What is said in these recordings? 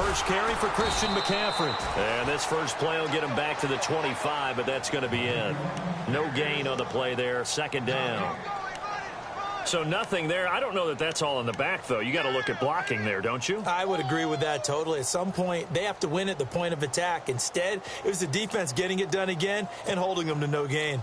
first carry for Christian McCaffrey. And this first play will get him back to the 25, but that's going to be it. No gain on the play there, second down. So nothing there. I don't know that that's all in the back, though. You got to look at blocking there, don't you? I would agree with that totally. At some point, they have to win at the point of attack. Instead, it was the defense getting it done again and holding them to no gain.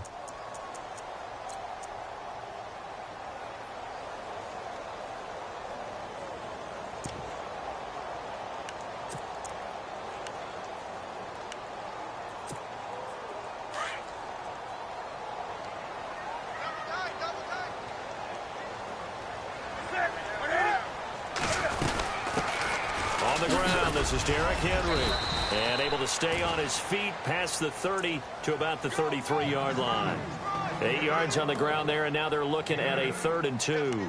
This is Derrick Henry, and able to stay on his feet past the 30 to about the 33-yard line. 8 yards on the ground there, and now they're looking at a 3rd and 2.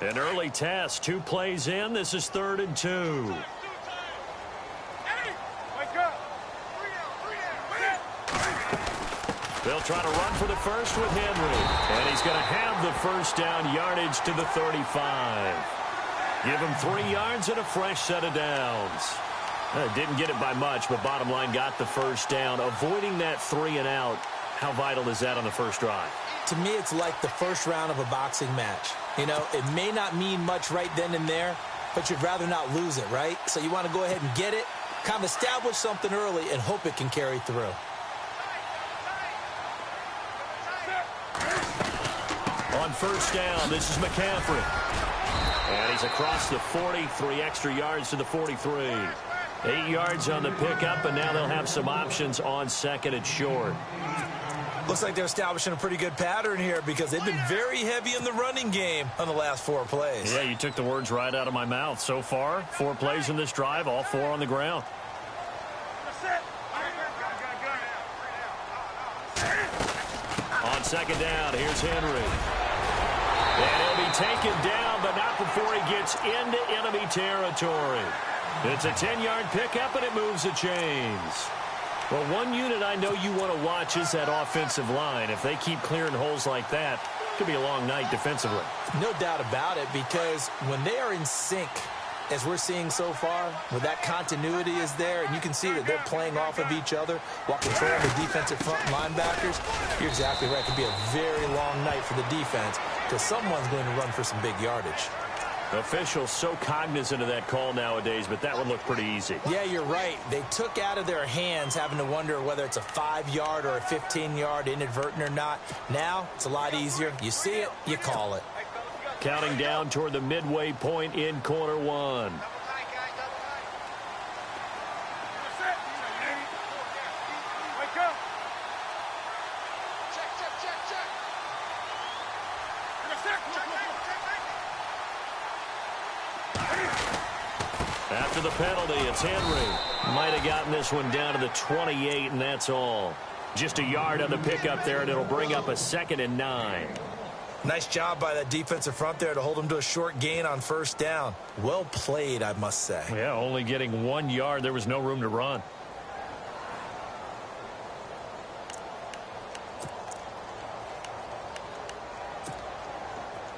An early test, 2 plays in. This is 3rd and 2. They'll try to run for the first with Henry. And he's going to have the first down yardage to the 35. Give him 3 yards and a fresh set of downs. Didn't get it by much, but bottom line got the first down. Avoiding that 3 and out. How vital is that on the first drive? To me, it's like the first round of a boxing match. You know, it may not mean much right then and there, but you'd rather not lose it, right? So you want to go ahead and get it, kind of establish something early, and hope it can carry through. On first down, this is McCaffrey. And he's across the 40, 3 extra yards to the 43. 8 yards on the pickup, and now they'll have some options on second and short. Looks like they're establishing a pretty good pattern here because they've been very heavy in the running game on the last 4 plays. Yeah, you took the words right out of my mouth. So far, 4 plays in this drive, all 4 on the ground. On second down, here's Henry. And he'll be taken down, but not before he gets into enemy territory. It's a 10-yard pickup, and it moves the chains. Well, one unit I know you want to watch is that offensive line. If they keep clearing holes like that, it could be a long night defensively. No doubt about it, because when they are in sync, as we're seeing so far, where that continuity is there, and you can see that they're playing off of each other while controlling the defensive front linebackers, you're exactly right. It could be a very long night for the defense because someone's going to run for some big yardage. Officials so cognizant of that call nowadays, but that would look pretty easy. Yeah, you're right. They took out of their hands having to wonder whether it's a 5-yard or a 15-yard inadvertent or not. Now, it's a lot easier. You see it, you call it. Counting down toward the midway point in quarter 1. After the penalty, it's Henry. Might have gotten this one down to the 28, and that's all. Just a yard on the pickup there, and it'll bring up a 2nd and 9. Nice job by that defensive front there to hold him to a short gain on first down. Well played, I must say. Yeah, only getting 1 yard. There was no room to run.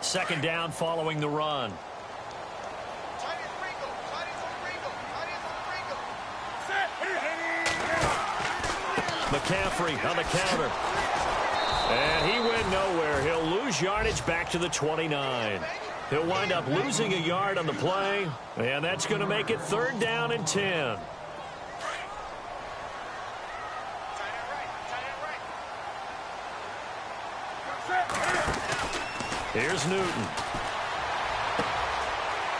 Second down following the run. McCaffrey on the counter. And he went nowhere. He'll lose yardage back to the 29. He'll wind up losing a yard on the play, and that's going to make it 3rd down and 10. Here's Newton.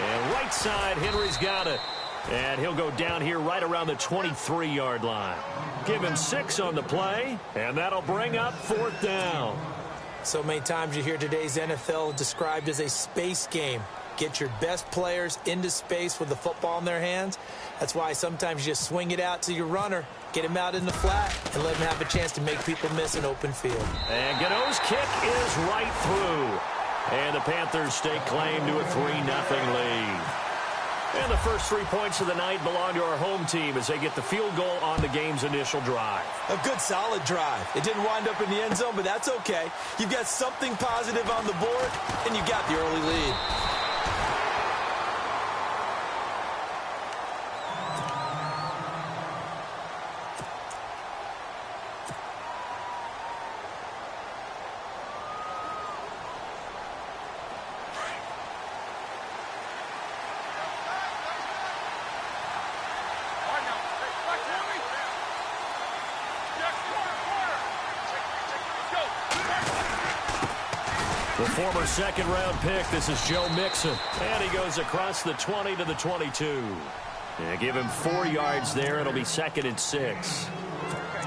And right side, Henry's got it. And he'll go down here right around the 23-yard line. Give him 6 on the play, and that'll bring up 4th down. So many times you hear today's NFL described as a space game. Get your best players into space with the football in their hands. That's why sometimes you just swing it out to your runner, get him out in the flat, and let him have a chance to make people miss an open field. And Gano's kick is right through. And the Panthers stake claim to a 3-0 lead. And the first 3 points of the night belong to our home team as they get the field goal on the game's initial drive. A good, solid drive. It didn't wind up in the end zone, but that's okay. You've got something positive on the board, and you got the early lead. The former second-round pick, this is Joe Mixon. And he goes across the 20 to the 22. Yeah, give him 4 yards there. It'll be 2nd and 6.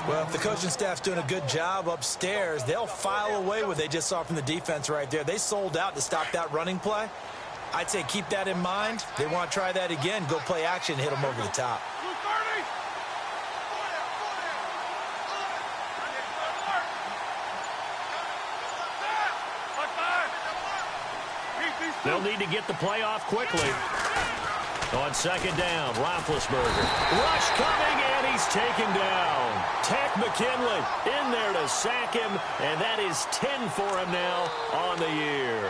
Well, if the coaching staff's doing a good job upstairs, they'll file away what they just saw from the defense right there. They sold out to stop that running play. I'd say keep that in mind. They want to try that again. Go play action and hit them over the top. They'll need to get the play off quickly. On 2nd down, Roethlisberger. Rush coming, and he's taken down. Tech McKinley in there to sack him, and that is 10 for him now on the year.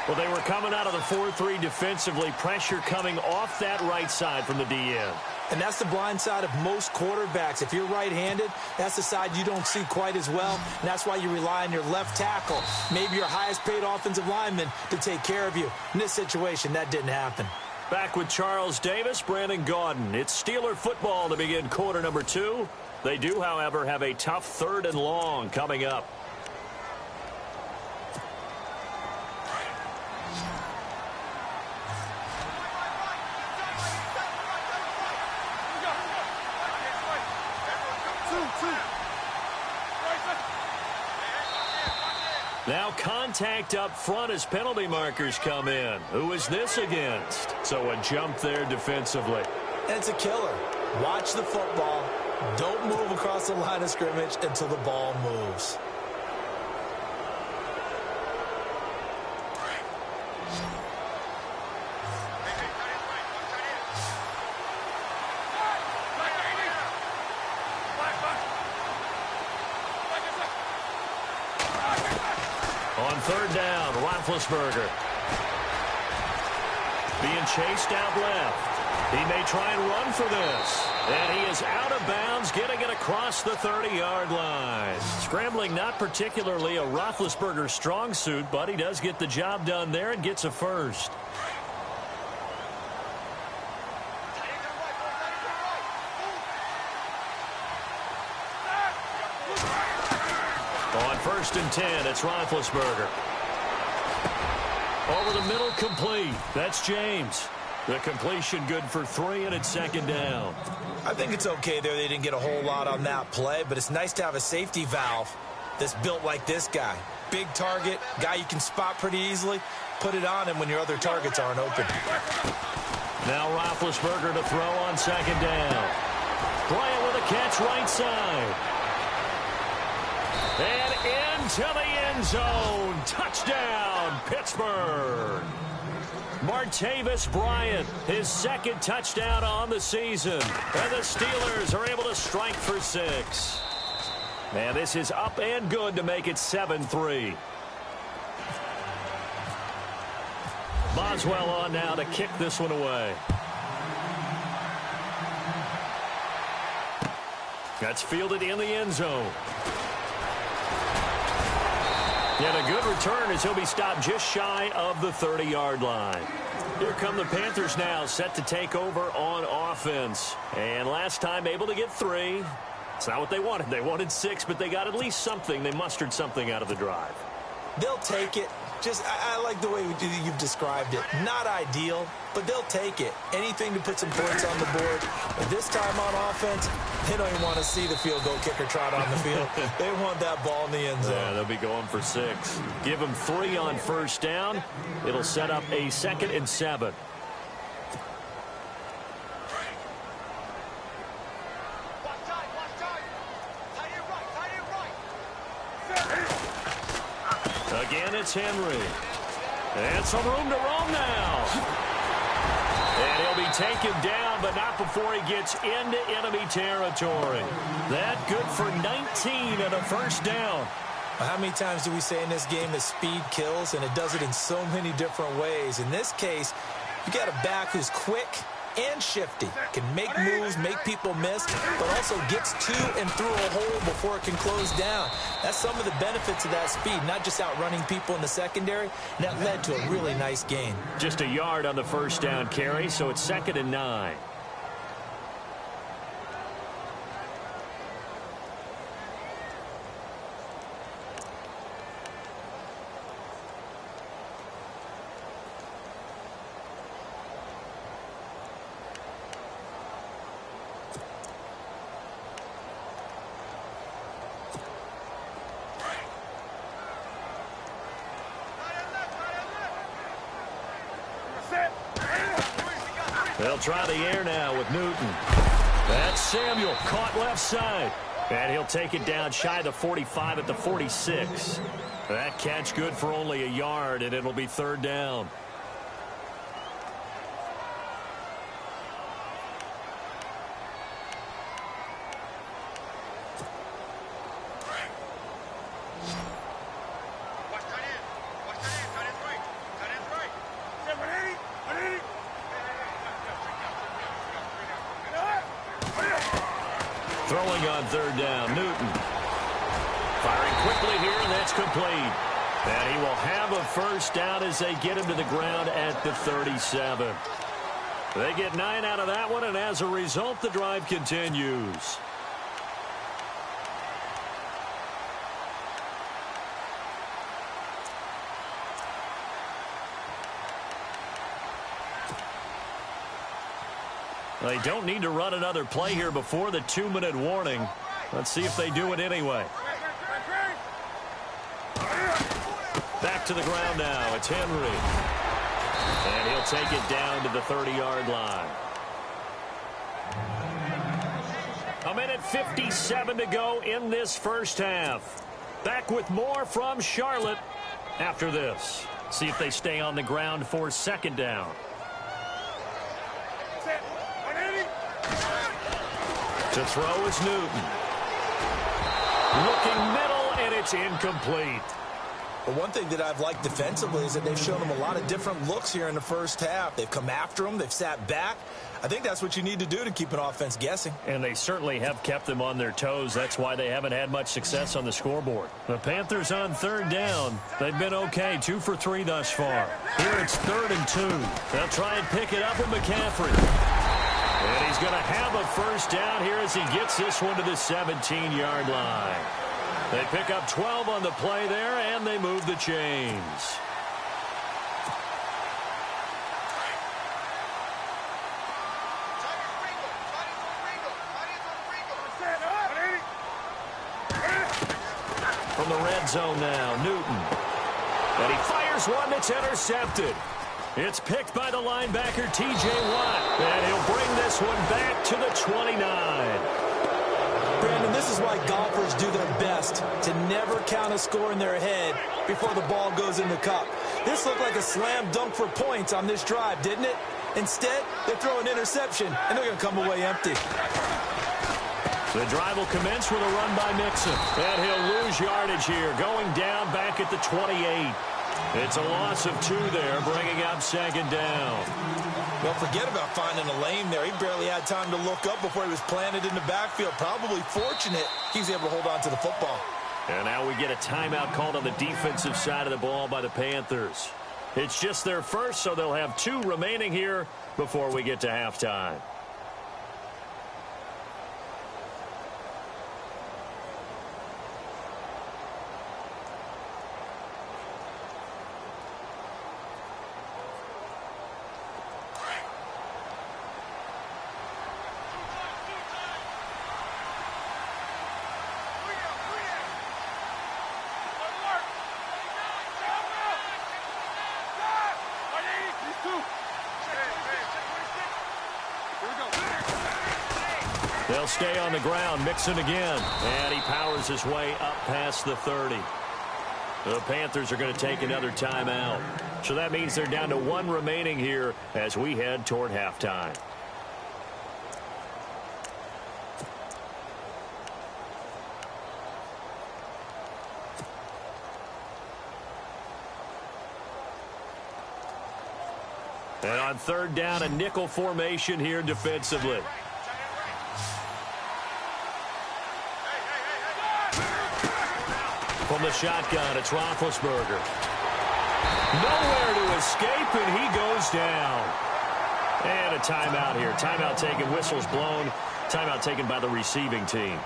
Well, they were coming out of the 4-3 defensively. Pressure coming off that right side from the DN. And that's the blind side of most quarterbacks. If you're right-handed, that's the side you don't see quite as well. And that's why you rely on your left tackle, maybe your highest-paid offensive lineman, to take care of you. In this situation, that didn't happen. Back with Charles Davis, Brandon Gaudin. It's Steeler football to begin quarter number 2. They do, however, have a tough 3rd and long coming up. Now contact up front as penalty markers come in. Who is this against? So a jump there defensively. And it's a killer. Watch the football. Don't move across the line of scrimmage until the ball moves. On 3rd down, Roethlisberger. Being chased out left. He may try and run for this. And he is out of bounds, getting it across the 30-yard line. Scrambling not particularly a Roethlisberger strong suit, but he does get the job done there and gets a first. On 1st and 10, it's Roethlisberger. Over the middle, complete. That's James. The completion good for 3, and it's 2nd down. I think it's okay there. They didn't get a whole lot on that play, but it's nice to have a safety valve that's built like this guy. Big target, guy you can spot pretty easily. Put it on him when your other targets aren't open. Now Roethlisberger to throw on 2nd down. Bryant with a catch right side. And into the end zone. Touchdown, Pittsburgh. Martavis Bryant, his 2nd touchdown on the season. And the Steelers are able to strike for 6. Man, this is up and good to make it 7-3. Boswell on now to kick this one away. That's fielded in the end zone. And a good return as he'll be stopped just shy of the 30-yard line. Here come the Panthers now, set to take over on offense. And last time able to get 3. It's not what they wanted. They wanted 6, but they got at least something. They mustered something out of the drive. They'll take it. I like the way you've described it. Not ideal, but they'll take it. Anything to put some points on the board. But this time on offense, they don't even want to see the field goal kicker trot on the field. They want that ball in the end zone. Yeah, they'll be going for 6. Give them 3 on 1st down. It'll set up a 2nd and 7. Again, it's Henry. And some room to roam now. And he'll be taken down, but not before he gets into enemy territory. That good for 19 and a first down. How many times do we say in this game that speed kills, and it does it in so many different ways? In this case, you got a back who's quick and shifty, can make moves, make people miss, but also gets to and through a hole before it can close down. That's some of the benefits of that speed, not just outrunning people in the secondary, and that led to a really nice gain. Just a yard on the first down carry, so it's 2nd and 9. They'll try the air now with Newton. That's Samuel, caught left side. And he'll take it down shy of the 45 at the 46. That catch good for only a yard, and it'll be 3rd down. Throwing on 3rd down, Newton. Firing quickly here, and that's complete. And he will have a first down as they get him to the ground at the 37. They get 9 out of that one, and as a result, the drive continues. They don't need to run another play here before the 2-minute warning. Let's see if they do it anyway. Back to the ground now. It's Henry. And he'll take it down to the 30-yard line. 1:57 to go in this first half. Back with more from Charlotte after this. See if they stay on the ground for 2nd down. To throw is Newton. Looking middle, and it's incomplete. But one thing that I've liked defensively is that they've shown them a lot of different looks here in the first half. They've come after them. They've sat back. I think that's what you need to do to keep an offense guessing. And they certainly have kept them on their toes. That's why they haven't had much success on the scoreboard. The Panthers on 3rd down. They've been okay, 2 for 3 thus far. Here it's 3rd and 2. They'll try and pick it up with McCaffrey. And he's going to have a first down here as he gets this one to the 17-yard line. They pick up 12 on the play there, and they move the chains. From the red zone now, Newton. And he fires one that's intercepted. It's picked by the linebacker, T.J. Watt. And he'll bring this one back to the 29. Brandon, this is why golfers do their best to never count a score in their head before the ball goes in the cup. This looked like a slam dunk for points on this drive, didn't it? Instead, they throw an interception, and they're going to come away empty. The drive will commence with a run by Mixon. And he'll lose yardage here, going down back at the 28. It's a loss of 2 there, bringing up 2nd down. Well, forget about finding a lane there. He barely had time to look up before he was planted in the backfield. Probably fortunate he was able to hold on to the football. And now we get a timeout called on the defensive side of the ball by the Panthers. It's just their first, so they'll have 2 remaining here before we get to halftime. They'll stay on the ground. Mixon again. And he powers his way up past the 30. The Panthers are going to take another timeout. So that means they're down to one remaining here as we head toward halftime. And on third down, a nickel formation here defensively. From the shotgun, it's Roethlisberger. Nowhere to escape, and he goes down. And a timeout here. Timeout taken, whistles blown. Timeout taken by the receiving team.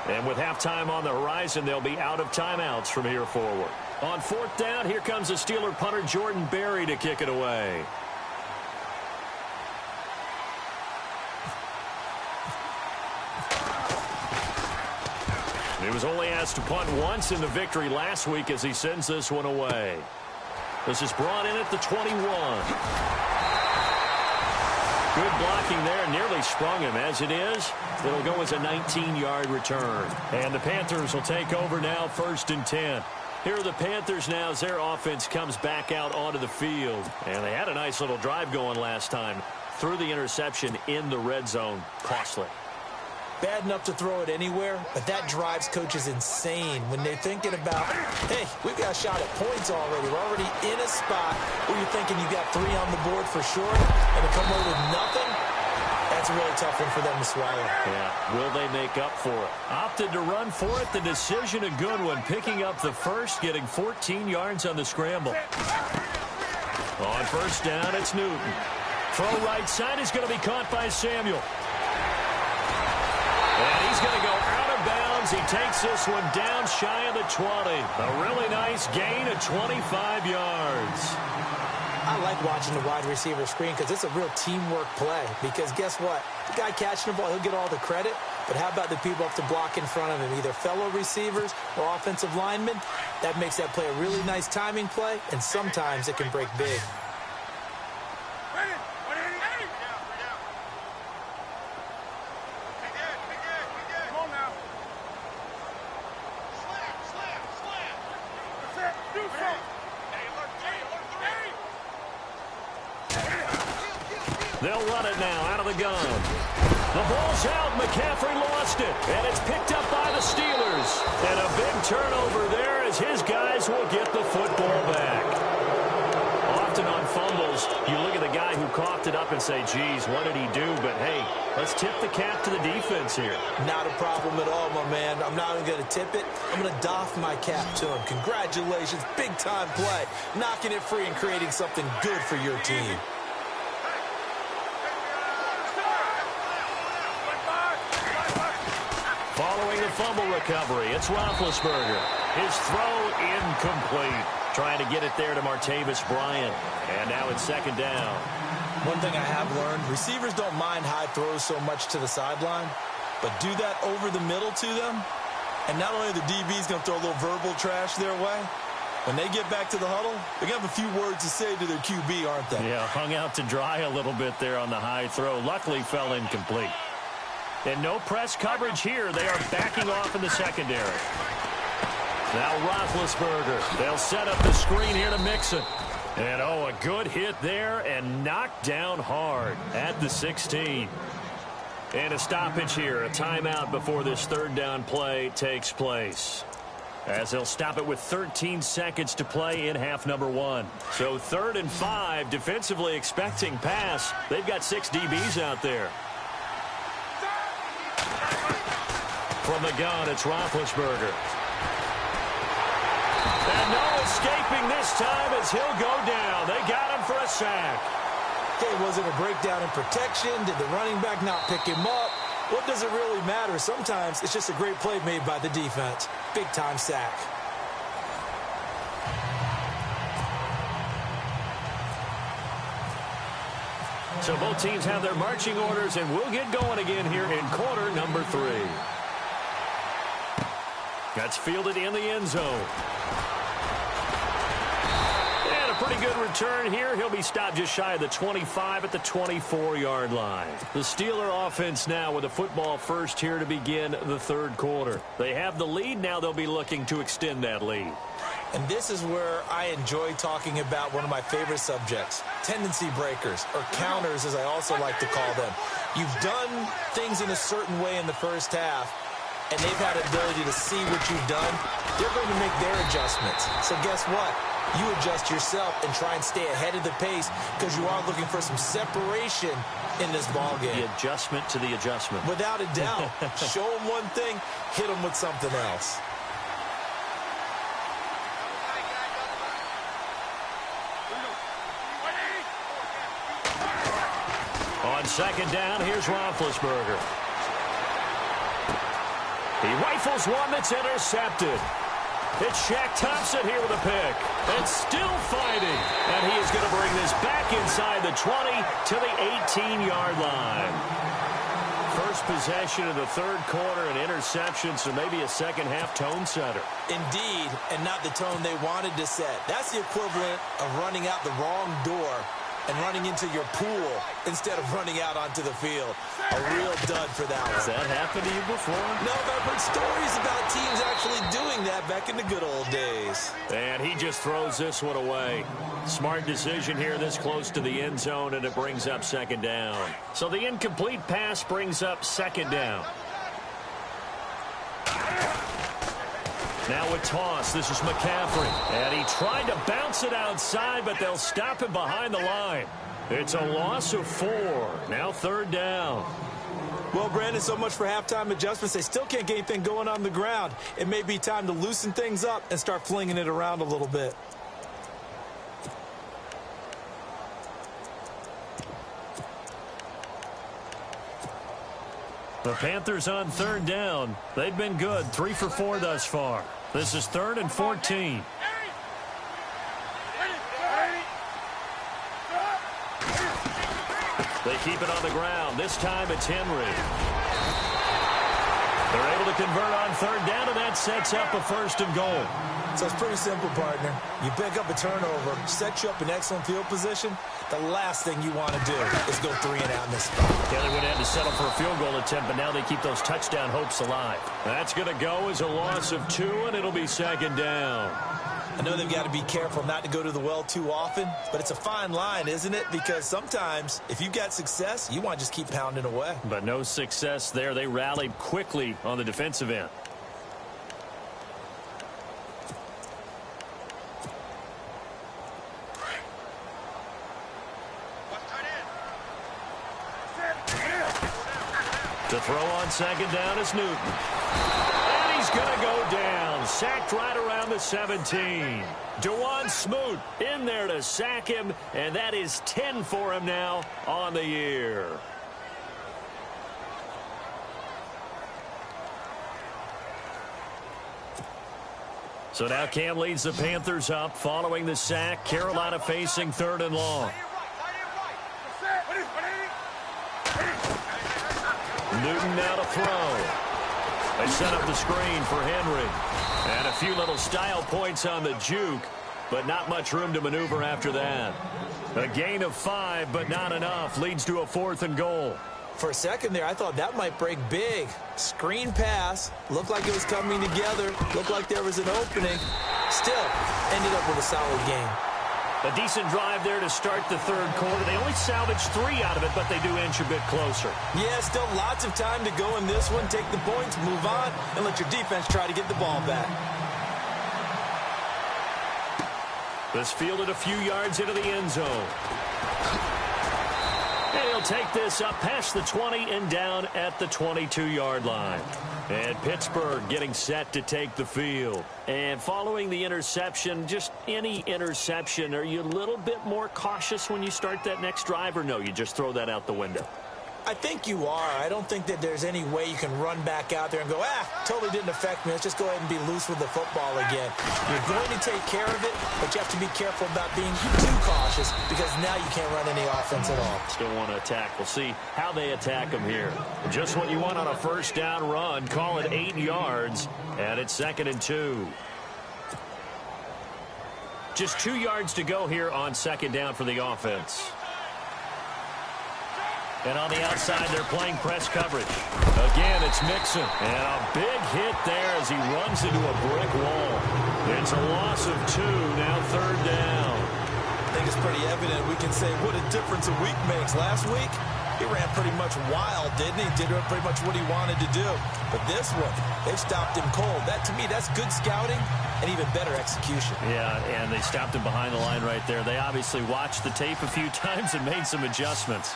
And with halftime on the horizon, they'll be out of timeouts from here forward. On fourth down, here comes the Steeler punter Jordan Berry to kick it away. He was only asked to punt once in the victory last week as he sends this one away. This is brought in at the 21. Good blocking there, nearly sprung him. As it is, it'll go as a 19-yard return. And the Panthers will take over now, 1st and 10. Here are the Panthers now as their offense comes back out onto the field. And they had a nice little drive going last time. Threw the interception in the red zone. Costly. Bad enough to throw it anywhere, but that drives coaches insane when they're thinking about, hey, we've got a shot at points already. We're already in a spot where you're thinking you got 3 on the board for sure, and to come away with nothing, that's a really tough one for them to swallow. Yeah, will they make up for it? Opted to run for it. The decision a good one, picking up the first, getting 14 yards on the scramble. On first down, it's Newton. Throw right side is going to be caught by Samuel. And he's going to go out of bounds. He takes this one down shy of the 20. A really nice gain of 25 yards. I like watching the wide receiver screen because it's a real teamwork play. Because guess what? The guy catching the ball, he'll get all the credit. But how about the people up to block in front of him, either fellow receivers or offensive linemen? That makes that play a really nice timing play, and sometimes it can break big. They'll run it now out of the gun. The ball's out. McCaffrey lost it. And it's picked up by the Steelers. And a big turnover there as his guys will get the football back. Often on fumbles, you look at the guy who coughed it up and say, geez, what did he do? But, hey, let's tip the cap to the defense here. Not a problem at all, my man. I'm not even going to tip it. I'm going to doff my cap to him. Congratulations. Big-time play. Knocking it free and creating something good for your team. Following the fumble recovery, it's Roethlisberger. His throw incomplete. Trying to get it there to Martavis Bryant. And now it's 2nd down. One thing I have learned, receivers don't mind high throws so much to the sideline, but do that over the middle to them, and not only the DB's going to throw a little verbal trash their way, when they get back to the huddle, they're going to have a few words to say to their QB, aren't they? Yeah, hung out to dry a little bit there on the high throw. Luckily fell incomplete. And no press coverage here. They are backing off in the secondary. Now Roethlisberger. They'll set up the screen here to Mixon. And, oh, a good hit there and knocked down hard at the 16. And a stoppage here. A timeout before this 3rd down play takes place. As they'll stop it with 13 seconds to play in half number 1. So 3rd and 5, defensively expecting pass. They've got 6 DBs out there. From the gun, it's Roethlisberger. And no escaping this time as he'll go down. They got him for a sack. Okay, was it a breakdown in protection? Did the running back not pick him up? What does it really matter? Sometimes it's just a great play made by the defense. Big-time sack. So both teams have their marching orders, and we'll get going again here in quarter number 3. That's fielded in the end zone. And a pretty good return here. He'll be stopped just shy of the 25 at the 24-yard line. The Steeler offense now with a football first here to begin the 3rd quarter. They have the lead. Now they'll be looking to extend that lead. And this is where I enjoy talking about one of my favorite subjects, tendency breakers, or counters as I also like to call them. You've done things in a certain way in the first half, and they've had the ability to see what you've done. They're going to make their adjustments. So guess what? You adjust yourself and try and stay ahead of the pace because you are looking for some separation in this ballgame. The adjustment to the adjustment. Without a doubt. Show them one thing, hit them with something else. On second down, here's Roethlisberger. He rifles one that's intercepted. It's Shaq Thompson here with a pick. And still fighting. And he is going to bring this back inside the 20 to the 18-yard line. First possession of the third quarter, an interception, so maybe a second-half tone setter. Indeed, and not the tone they wanted to set. That's the equivalent of running out the wrong door and running into your pool instead of running out onto the field. A real dud for that one. Has that happened to you before? No, but I've heard stories about teams actually doing that back in the good old days. And he just throws this one away. Smart decision here this close to the end zone, and it brings up second down. So the incomplete pass brings up second down. Now a toss. This is McCaffrey. And he tried to bounce it outside, but they'll stop him behind the line. It's a loss of 4. Now third down. Well, Brandon, so much for halftime adjustments. They still can't get anything going on the ground. It may be time to loosen things up and start flinging it around a little bit. The Panthers on third down. They've been good. 3 for 4 thus far. This is 3rd and 14. They keep it on the ground. This time it's Henry. They're able to convert on third down, and that sets up a 1st and goal. So it's pretty simple, partner. You pick up a turnover, set you up in excellent field position. The last thing you want to do is go 3 and out in this spot. Yeah, they would have to settle for a field goal attempt, but now they keep those touchdown hopes alive. That's going to go as a loss of 2, and it'll be second down. I know they've got to be careful not to go to the well too often, but it's a fine line, isn't it? Because sometimes, if you've got success, you want to just keep pounding away. But no success there. They rallied quickly on the defensive end. To throw on second down is Newton. And he's going to go down. Sacked right around the 17. DeJuan Smoot in there to sack him, and that is 10 for him now on the year. So now Cam leads the Panthers up following the sack. Carolina facing 3rd and long. Newton now to throw. They set up the screen for Henry. And a few little style points on the juke, but not much room to maneuver after that. A gain of 5, but not enough. Leads to a 4th and goal. For a second there, I thought that might break big. Screen pass. Looked like it was coming together. Looked like there was an opening. Still, ended up with a solid game. A decent drive there to start the third quarter. They only salvaged 3 out of it, but they do inch a bit closer. Yeah, still lots of time to go in this one. Take the points, move on, and let your defense try to get the ball back. This fielded a few yards into the end zone. And he'll take this up past the 20 and down at the 22-yard line. And Pittsburgh getting set to take the field. And following the interception, just any interception, are you a little bit more cautious when you start that next drive, or no, you just throw that out the window? I think you are. I don't think that there's any way you can run back out there and go, totally didn't affect me. Let's just go ahead and be loose with the football again. You're going to take care of it, but you have to be careful about being too cautious because now you can't run any offense at all. Still want to attack. We'll see how they attack them here. Just what you want on a first down run. Call it 8 yards, and it's 2nd and 2. Just 2 yards to go here on second down for the offense. And on the outside, they're playing press coverage. Again, it's Mixon. And a big hit there as he runs into a brick wall. It's a loss of 2, now 3rd down. I think it's pretty evident. We can say what a difference a week makes. Last week, he ran pretty much wild, didn't he? Did pretty much what he wanted to do. But this one, they stopped him cold. That, to me, that's good scouting and even better execution. Yeah, and they stopped him behind the line right there. They obviously watched the tape a few times and made some adjustments.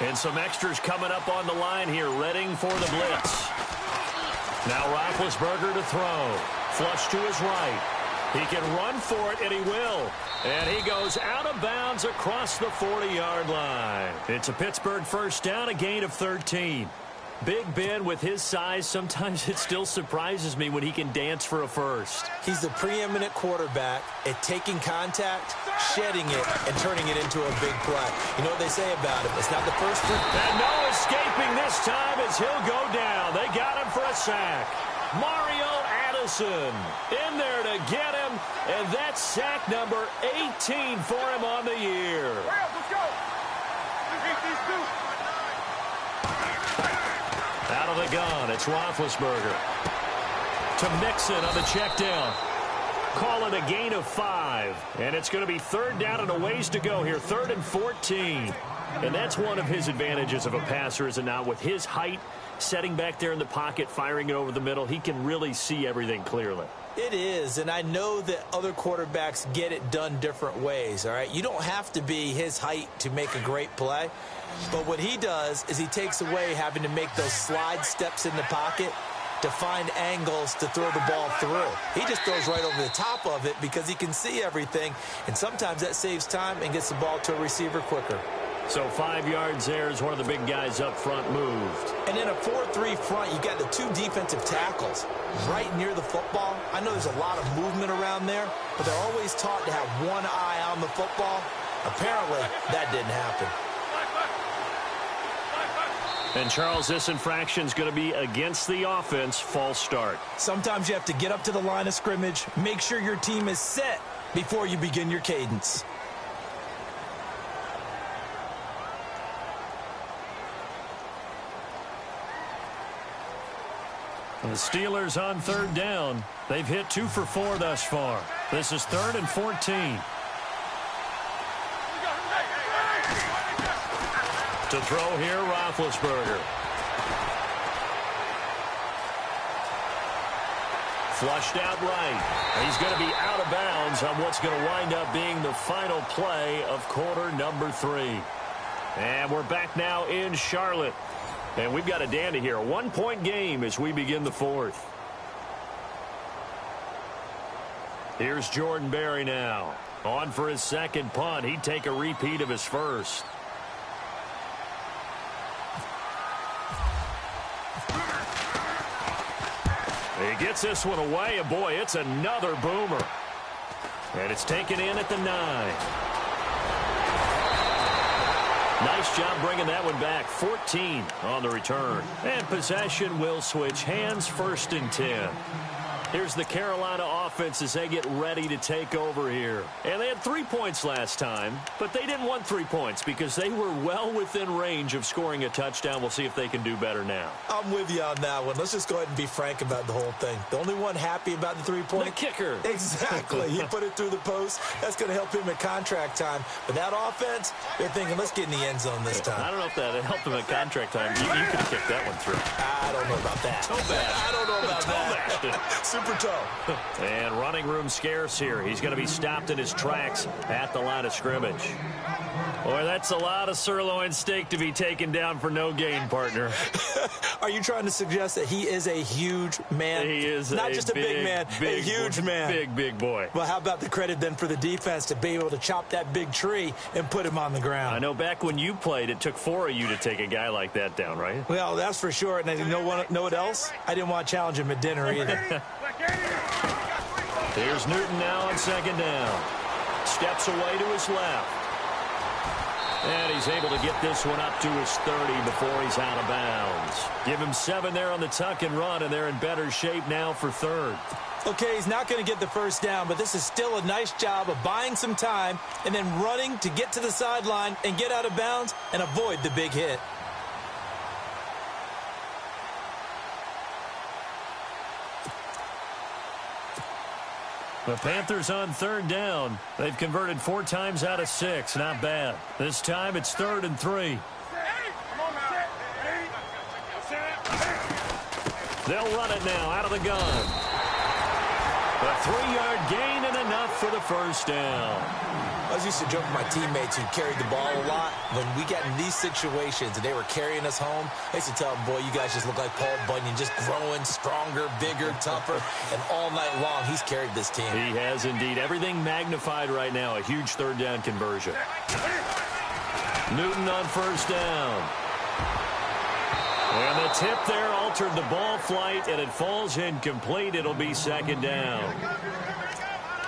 And some extras coming up on the line here, readying for the blitz. Now Roethlisberger to throw. Flush to his right. He can run for it, and he will. And he goes out of bounds across the 40-yard line. It's a Pittsburgh first down, a gain of 13. Big Ben, with his size, sometimes it still surprises me when he can dance for a first. He's the preeminent quarterback at taking contact, shedding it, and turning it into a big play. You know what they say about him? It's not the first one. And no escaping this time as he'll go down. They got him for a sack. Mario Addison in there to get him, and that's sack number 18 for him on the year. Let's go. Out of the gun, it's Roethlisberger. To Mixon on the check down. Call it a gain of 5. And it's going to be 3rd down and a ways to go here. 3rd and 14. And that's one of his advantages of a passer, is it not? With his height, setting back there in the pocket, firing it over the middle, he can really see everything clearly. It is, and I know that other quarterbacks get it done different ways, all right? You don't have to be his height to make a great play. But what he does is he takes away having to make those slide steps in the pocket to find angles to throw the ball through. He just throws right over the top of it because he can see everything, and sometimes that saves time and gets the ball to a receiver quicker. So 5 yards there as one of the big guys up front moved. And in a 4-3 front, you've got the 2 defensive tackles right near the football. I know there's a lot of movement around there, but they're always taught to have one eye on the football. Apparently, that didn't happen. And, Charles, this infraction's going to be against the offense. False start. Sometimes you have to get up to the line of scrimmage, make sure your team is set before you begin your cadence. The Steelers on 3rd down. They've hit 2 for 4 thus far. This is 3rd and 14. To throw here, Roethlisberger. Flushed out right. He's going to be out of bounds on what's going to wind up being the final play of quarter number 3. And we're back now in Charlotte. And we've got a dandy here. A 1-point game as we begin the 4th. Here's Jordan Berry now. On for his second punt. He'd take a repeat of his first. He gets this one away, and boy, it's another boomer. And it's taken in at the 9. Nice job bringing that one back. 14 on the return. And possession will switch hands, 1st and 10. Here's the Carolina offense as they get ready to take over here. And they had 3 points last time, but they didn't want 3 points because they were well within range of scoring a touchdown. We'll see if they can do better now. I'm with you on that one. Let's just go ahead and be frank about the whole thing. The only one happy about the 3-point? The kicker. Exactly. He put it through the post. That's going to help him at contract time. But that offense, they're thinking, let's get in the end zone this time. I don't know if that helped him at contract time. You could have kicked that one through. I don't know about that. Toe bash. I don't know about that. Super toe. And running room scarce here. He's going to be stopped in his tracks at the line of scrimmage. Boy, that's a lot of sirloin steak to be taken down for no gain, partner. Are you trying to suggest that he is a huge man? He is not just a big man, a huge man. Big boy. Well, how about the credit then for the defense to be able to chop that big tree and put him on the ground? I know back when you played, it took 4 of you to take a guy like that down, right? Well, that's for sure. And you know what else? I didn't want to challenge him at dinner either. Here's Newton now on 2nd down. Steps away to his left. And he's able to get this one up to his 30 before he's out of bounds. Give him 7 there on the tuck and run, and they're in better shape now for third. Okay, he's not going to get the first down, but this is still a nice job of buying some time and then running to get to the sideline and get out of bounds and avoid the big hit. The Panthers on third down. They've converted 4 times out of 6. Not bad. This time it's 3rd and 3. They'll run it now out of the gun. A 3-yard gain and enough for the first down. I was used to joke with my teammates who carried the ball a lot. When we got in these situations and they were carrying us home, I used to tell them, boy, you guys just look like Paul Bunyan, just growing stronger, bigger, tougher, and all night long he's carried this team. He has indeed. Everything magnified right now. A huge third down conversion. Newton on first down. And the tip there altered the ball flight, and it falls incomplete. It'll be 2nd down.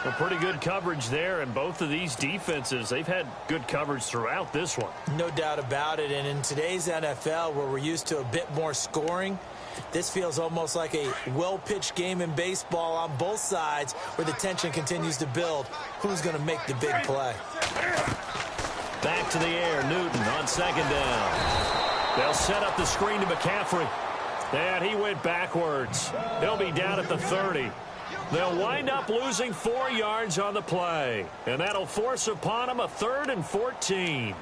A pretty good coverage there, and both of these defenses, they've had good coverage throughout this one. No doubt about it, and in today's NFL, where we're used to a bit more scoring, this feels almost like a well-pitched game in baseball on both sides where the tension continues to build. Who's going to make the big play? Back to the air, Newton on 2nd down. They'll set up the screen to McCaffrey. And he went backwards. He'll be down at the 30. They'll wind up losing 4 yards on the play. And that'll force upon them a 3rd and 14.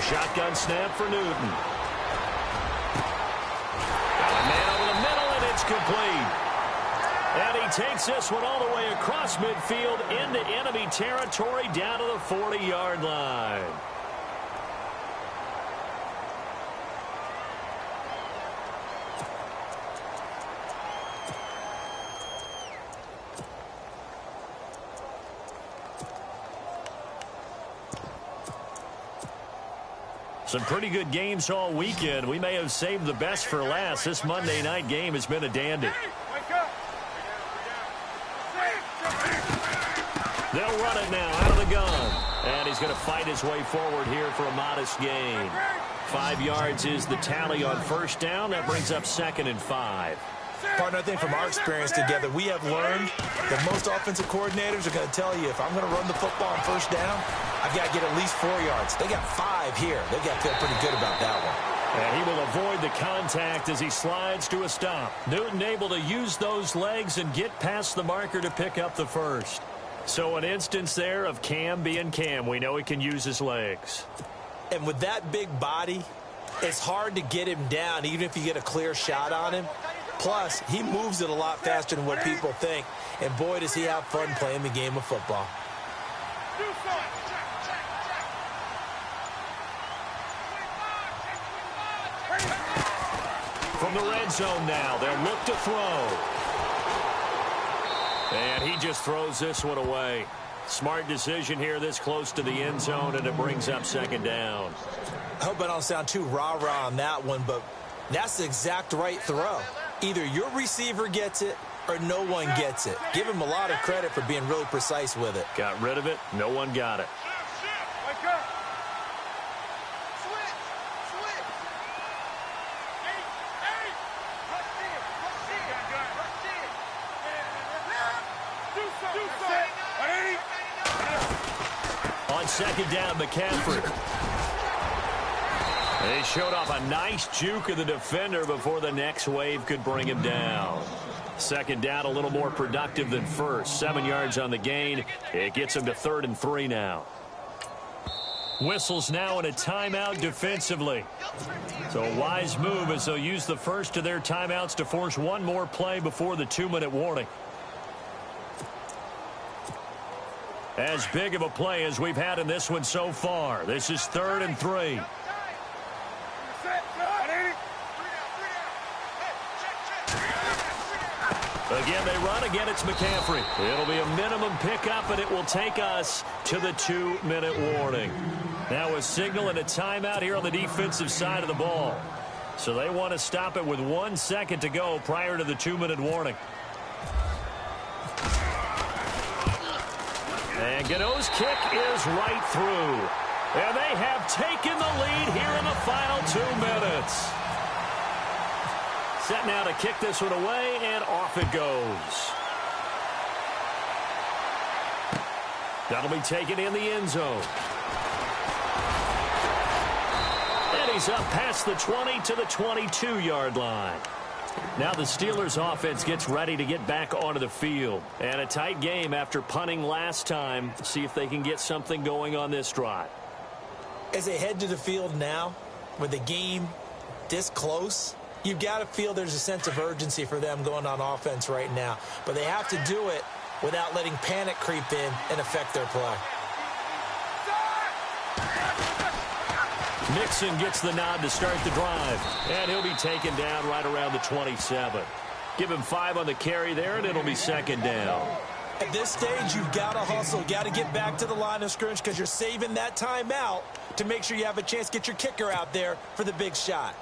Shotgun snap for Newton. Got a man over the middle, and it's complete. And he takes this one all the way across midfield into enemy territory down to the 40-yard line. Some pretty good games all weekend. We may have saved the best for last. This Monday night game has been a dandy. They'll run it now out of the gun. And he's going to fight his way forward here for a modest gain. 5 yards is the tally on first down. That brings up 2nd and 5. Partner, I think from our experience together, we have learned that most offensive coordinators are going to tell you, if I'm going to run the football on first down, I've got to get at least 4 yards. They got 5 here. They've got to feel pretty good about that one. And he will avoid the contact as he slides to a stop. Newton able to use those legs and get past the marker to pick up the first. So an instance there of Cam being Cam. We know he can use his legs. And with that big body, it's hard to get him down, even if you get a clear shot on him. Plus, he moves it a lot faster than what people think. And boy, does he have fun playing the game of football. From the red zone now, they'll look to throw. And he just throws this one away. Smart decision here this close to the end zone, and it brings up 2nd down. I hope I don't sound too rah-rah on that one, but that's the exact right throw. Either your receiver gets it or no one gets it. Give him a lot of credit for being really precise with it. Got rid of it. No one got it. On 2nd down, McCaffrey. They showed off a nice juke of the defender before the next wave could bring him down. 2nd down, a little more productive than first. 7 yards on the gain. It gets him to 3rd and 3 now. Whistles now in a timeout defensively. So a wise move as they'll use the first of their timeouts to force one more play before the 2-minute warning. As big of a play as we've had in this one so far. This is 3rd and 3. Again, they run. Again, it's McCaffrey. It'll be a minimum pickup, and it will take us to the 2-minute warning. Now a signal and a timeout here on the defensive side of the ball. So they want to stop it with 1 second to go prior to the 2-minute warning. And Gano's kick is right through. And they have taken the lead here in the final 2 minutes. Set now to kick this one away, and off it goes. That'll be taken in the end zone. And he's up past the 20 to the 22-yard line. Now the Steelers offense gets ready to get back onto the field. And a tight game after punting last time. See if they can get something going on this drive. As they head to the field now, with the game this close, you've got to feel there's a sense of urgency for them going on offense right now. But they have to do it without letting panic creep in and affect their play. Mixon gets the nod to start the drive. And he'll be taken down right around the 27. Give him 5 on the carry there, and it'll be second down. At this stage, you've got to hustle. Got to get back to the line of scrimmage because you're saving that timeout to make sure you have a chance to get your kicker out there for the big shot.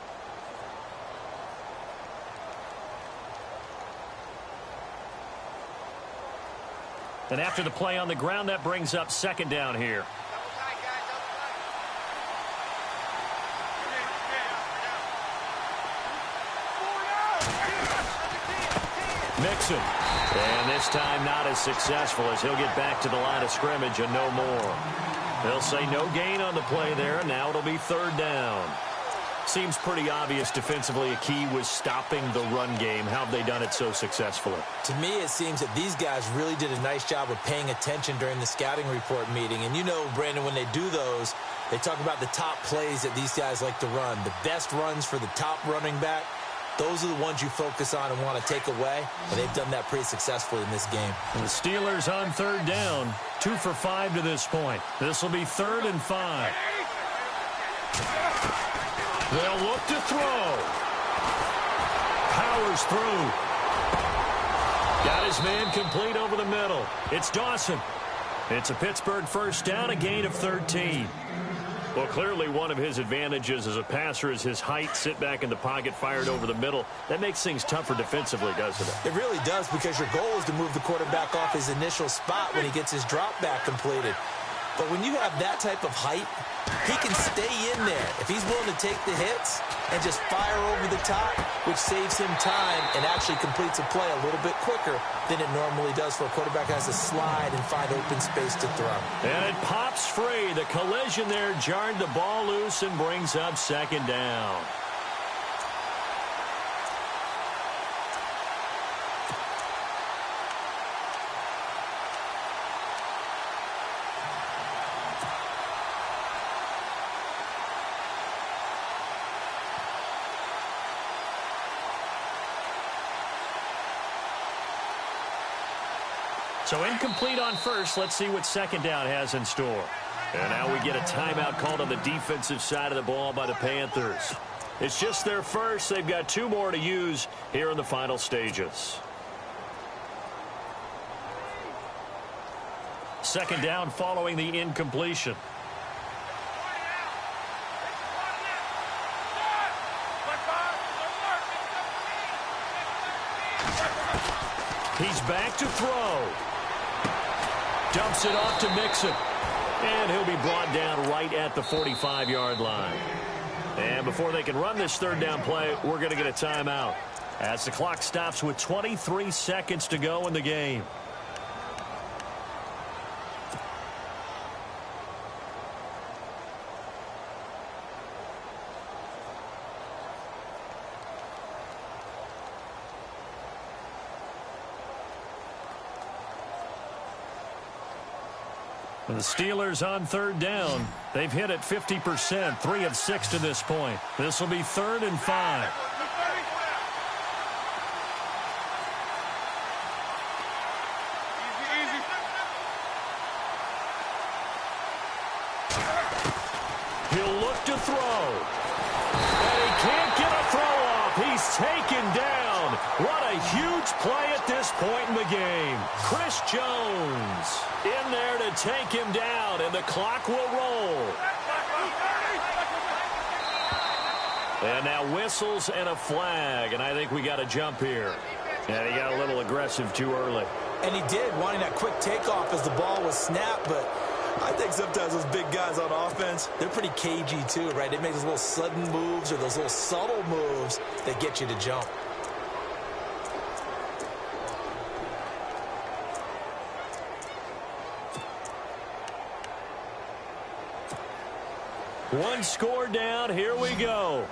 And after the play on the ground, that brings up second down here. Mixon. And this time not as successful as he'll get back to the line of scrimmage and no more. They'll say no gain on the play there. Now it'll be third down. Seems pretty obvious defensively a key was stopping the run game. How have they done it so successfully? To me, it seems that these guys really did a nice job of paying attention during the scouting report meeting. And you know, Brandon, when they do those, they talk about the top plays that these guys like to run. The best runs for the top running back, those are the ones you focus on and want to take away. And they've done that pretty successfully in this game. And the Steelers on third down, 2 for 5 to this point. This will be 3rd and 5. They'll look to throw. Powers through. Got his man complete over the middle. It's Dawson. It's a Pittsburgh first down, a gain of 13. Well, clearly one of his advantages as a passer is his height. Sit back in the pocket, fired over the middle. That makes things tougher defensively, doesn't it? It really does, because your goal is to move the quarterback off his initial spot when he gets his drop back completed. But when you have that type of height, he can stay in there if he's willing to take the hits and just fire over the top, which saves him time and actually completes a play a little bit quicker than it normally does for a quarterback who has to slide and find open space to throw. And it pops free. The collision there jarred the ball loose and brings up second down. So incomplete on first. Let's see what second down has in store. And now we get a timeout called on the defensive side of the ball by the Panthers. It's just their first. They've got 2 more to use here in the final stages. Second down following the incompletion. He's back to throw. Dumps it off to Mixon. And he'll be brought down right at the 45-yard line. And before they can run this third down play, we're going to get a timeout as the clock stops with 23 seconds to go in the game. The Steelers on third down. They've hit it 50%, 3 of 6 to this point. This will be 3rd and 5. He'll look to throw. And he can't get a throw off. He's taken down. What a huge play at this point in the game. Chris Jones in there to take him down, and the clock will roll. And now whistles and a flag, and I think we got a jump here. And he got a little aggressive too early. And he did, wanting that quick takeoff as the ball was snapped, but I think sometimes those big guys on offense, they're pretty cagey too, right? They make those little sudden moves or those little subtle moves that get you to jump. One score down. Here we go.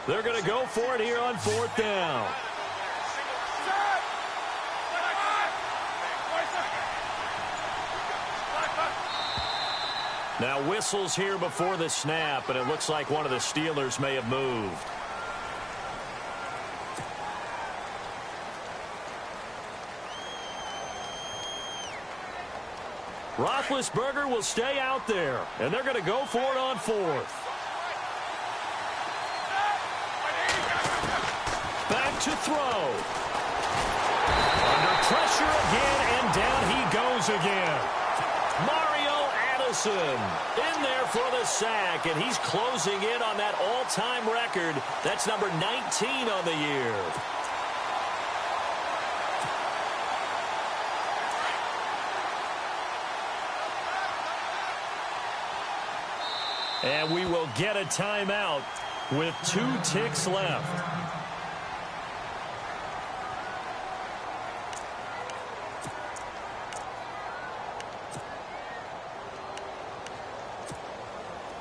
They're going to go for it here on 4th down. Now whistles here before the snap, and it looks like one of the Steelers may have moved. Roethlisberger will stay out there, and they're going to go for it on 4th. Back to throw. Under pressure again, and down he goes again. Mario Addison in there for the sack, and he's closing in on that all-time record. That's number 19 on the year. And we will get a timeout with 2 ticks left.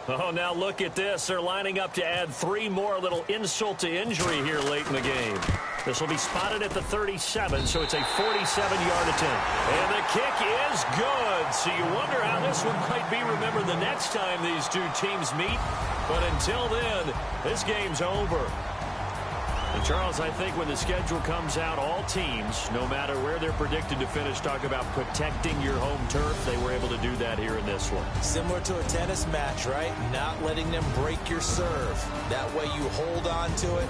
Oh, now look at this. They're lining up to add 3 more, little insult to injury here late in the game. This will be spotted at the 37, so it's a 47-yard attempt. And the kick is good. So you wonder how this one might be remembered the next time these two teams meet. But until then, this game's over. And Charles, I think when the schedule comes out, all teams, no matter where they're predicted to finish, talk about protecting your home turf. They were able to do that here in this one. Similar to a tennis match, right? Not letting them break your serve. That way you hold on to it.